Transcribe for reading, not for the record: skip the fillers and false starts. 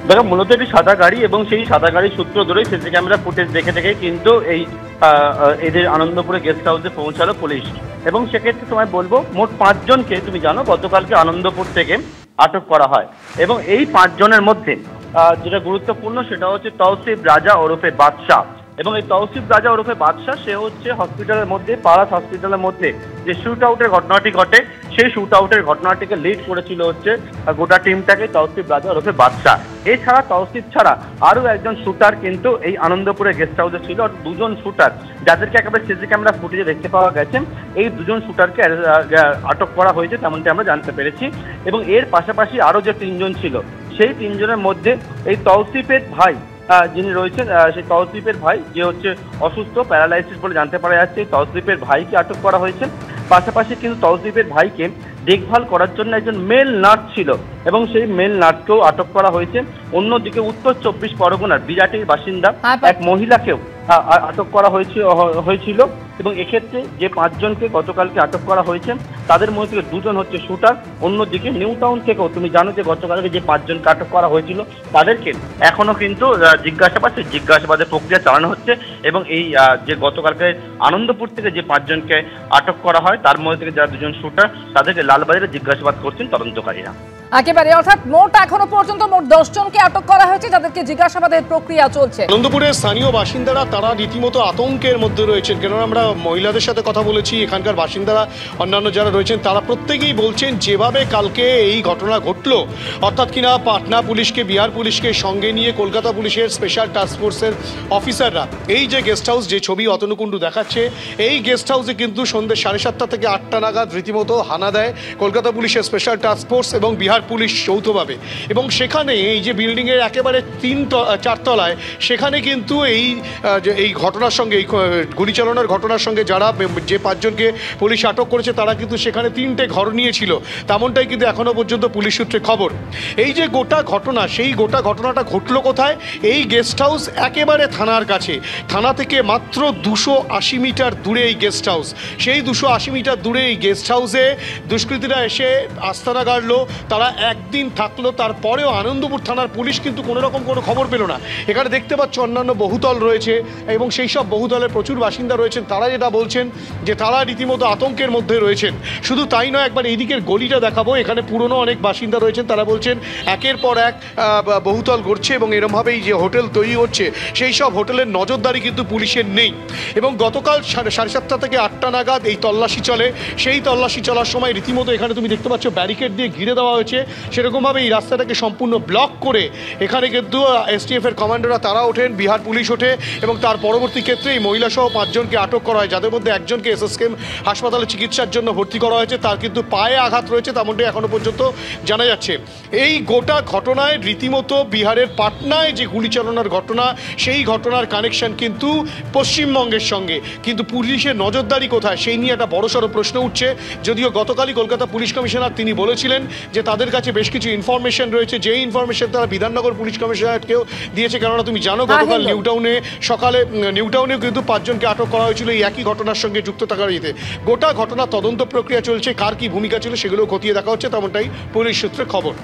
দেখো, মূলত একটি সাদা গাড়ি এবং সেই সাদা গাড়ির সূত্র ধরেই সিসি ক্যামেরা ফুটেজ দেখে দেখে কিন্তু এই এদের আনন্দপুরে গেস্ট হাউসে পৌঁছালো পুলিশ। এবং সেক্ষেত্রে তোমায় বলবো, মোট 5 জনকে তুমি জানো গতকালকে আনন্দপুর থেকে আটক করা হয়। এবং এই 5 জনের মধ্যে যেটা গুরুত্বপূর্ণ সেটা হচ্ছে তৌসিফ রাজা ওরফে বাদশাহ। এবং এই তৌসিফ রাজা ওরফে বাদশাহ সে হচ্ছে হসপিটালের মধ্যে, পারাস হসপিটালের মধ্যে যে শুট আউটের ঘটনাটি ঘটে সেই শুট আউটের ঘটনাটিকে লিড করেছিল হচ্ছে গোটা টিমটাকে তৌসিফ রাজা ওরফে বাদশাহ। এছাড়া তৌসিফ ছাড়া আরও একজন শুটার কিন্তু এই আনন্দপুরে গেস্ট হাউসে ছিল। 2 জন শুটার যাদেরকে একেবারে সিসি ক্যামেরা ফুটেজে দেখতে পাওয়া গেছে। এই 2 জন শুটারকে আটক করা হয়েছে তেমনটি আমরা জানতে পেরেছি। এবং এর পাশাপাশি আরও যে 3 জন ছিল সেই 3 জনের মধ্যে এই তৌসিফের ভাই যিনি রয়েছেন, সেই তৌসিফের ভাই যে হচ্ছে অসুস্থ, প্যারালাইসিস বলে জানতে পারা যাচ্ছে, এই তৌসিফের ভাইকে আটক করা হয়েছে। পাশাপাশি কিন্তু তৌসিফের ভাইকে দেখভাল করার জন্য একজন মেল নার্স ছিল এবং সেই মেল নার্সকেও আটক করা হয়েছে। অন্যদিকে উত্তর 24 পরগনার বিরাটির বাসিন্দা এক মহিলাকেও আটক করা হয়েছিল। এবং এক্ষেত্রে যে 5 জনকে গতকালকে আটক করা হয়েছে তাদের মধ্যে থেকে 2 জন হচ্ছে শুটার। অন্যদিকে নিউ টাউন থেকেও তুমি জানো যে গতকালকে যে 5 জনকে আটক করা হয়েছিল তাদেরকে এখনো কিন্তু জিজ্ঞাসাবাদের প্রক্রিয়া চালানো হচ্ছে। এবং এই যে গতকালকে আনন্দপুর থেকে যে 5 জনকে আটক করা হয় তার মধ্যে থেকে যারা 2 জন শুটার তাদেরকে লালবাজারে জিজ্ঞাসাবাদ করছেন তদন্তকারীরা। একেবারে, অর্থাৎ মোট এখনো পর্যন্ত মোট 10 জনকে আটক করা হয়েছে যাদেরকে জিজ্ঞাসাবাদের প্রক্রিয়া চলছে। আনন্দপুরের স্থানীয় বাসিন্দারা তারা রীতিমতো আতঙ্কের মধ্যে রয়েছেন, কেননা আমরা মহিলাদের সাথে কথা বলেছি, এখানকার বাসিন্দারা অন্যান্য যারা রয়েছেন তারা প্রত্যেকেই বলছেন যেভাবে কালকে এই ঘটনা ঘটলো, অর্থাৎ কিনা পাটনা পুলিশকে, বিহার পুলিশকে সঙ্গে নিয়ে কলকাতা পুলিশের স্পেশাল টাস্ক ফোর্সের অফিসাররা এই যে গেস্ট হাউস, যে ছবি অতনুকুণ্ডু দেখাচ্ছে, এই গেস্ট হাউসে কিন্তু সন্ধ্যে 7:30 থেকে 8টা নাগাদ রীতিমতো হানা দেয় কলকাতা পুলিশের স্পেশাল টাস্ক ফোর্স এবং বিহার পুলিশ যৌথভাবে। এবং সেখানে এই যে বিল্ডিংয়ের একেবারে 4 তলায় সেখানে কিন্তু এই ঘটনার সঙ্গে, এই গুলি চালানোর ঘটনার সঙ্গে যে 5 জনকে পুলিশ আটক করেছে তারা কিন্তু সেখানে 3টে ঘর নিয়েছিল, তেমনটাই কিন্তু এখনও পর্যন্ত পুলিশ সূত্রে খবর। এই যে গোটা ঘটনা, সেই গোটা ঘটনাটা ঘটলো কোথায়? এই গেস্ট হাউস একেবারে থানার কাছে, থানা থেকে মাত্র 280 মিটার দূরে এই গেস্ট হাউস। সেই 280 মিটার দূরে এই গেস্ট হাউসে দুষ্কৃতীরা এসে আস্তানা গাড়লো, তারা একদিন থাকলো, তারপরেও আনন্দপুর থানার পুলিশ কিন্তু কোনো রকম কোনো খবর পেল না। এখানে দেখতে পাচ্ছ অন্যান্য বহুতল রয়েছে এবং সেই সব বহুতলের প্রচুর বাসিন্দা রয়েছেন, তারা যেটা বলছেন যে তারা রীতিমতো আতঙ্কের মধ্যে রয়েছেন। শুধু তাই নয়, একবার এইদিকের গলিটা দেখাবো, এখানে পুরনো অনেক বাসিন্দা রয়েছেন, তারা বলছেন একের পর এক বহুতল গড়ছে এবং এরমভাবেই যে হোটেল তৈরি হচ্ছে সেই সব হোটেলের নজরদারি কিন্তু পুলিশের নেই। এবং গতকাল 7:30 থেকে 8টা নাগাদ এই তল্লাশি চলে। সেই তল্লাশি চলার সময় রীতিমতো এখানে তুমি দেখতে পাচ্ছ ব্যারিকেড দিয়ে ঘিরে দেওয়া হয়েছে। সেরকমভাবে এই রাস্তাটাকে সম্পূর্ণ ব্লক করে এখানে কিন্তু STF এর কমান্ডাররা তারা ওঠেন, বিহার পুলিশ ওঠে এবং তার পরবর্তী ক্ষেত্রে এই মহিলাসহ 5 জনকে আটক করা হয়, যাদের মধ্যে একজনকে SSKM হাসপাতালে চিকিৎসার জন্য ভর্তি করা হয়েছে। তার কিন্তু পায়ে আঘাত রয়েছে, তেমনটাই এখনো পর্যন্ত জানা যাচ্ছে। এই গোটা ঘটনায় রীতিমতো বিহারের পাটনায় যে গুলি চালানোর ঘটনা, সেই ঘটনার কানেকশন কিন্তু পশ্চিমবঙ্গের সঙ্গে, কিন্তু পুলিশের নজরদারি কোথায় সেই নিয়ে একটা বড়সড় প্রশ্ন উঠছে। যদিও গতকালই কলকাতা পুলিশ কমিশনার তিনি বলেছিলেন যে তাদের কাছে বেশ কিছু ইনফরমেশন রয়েছে, যেই ইনফরমেশন তারা বিধাননগর পুলিশ কমিশনারকেও দিয়েছে। কেননা তুমি জানো গতকাল নিউ টাউনেও কিন্তু 5 জনকে আটক করা হয়েছিল এই একই ঘটনার সঙ্গে যুক্ত থাকার ইয়েতে। গোটা ঘটনা তদন্ত প্রক্রিয়া চলছে, কার কি ভূমিকা ছিল সেগুলো খতিয়ে দেখা হচ্ছে, তেমনটাই পুলিশ সূত্রে খবর।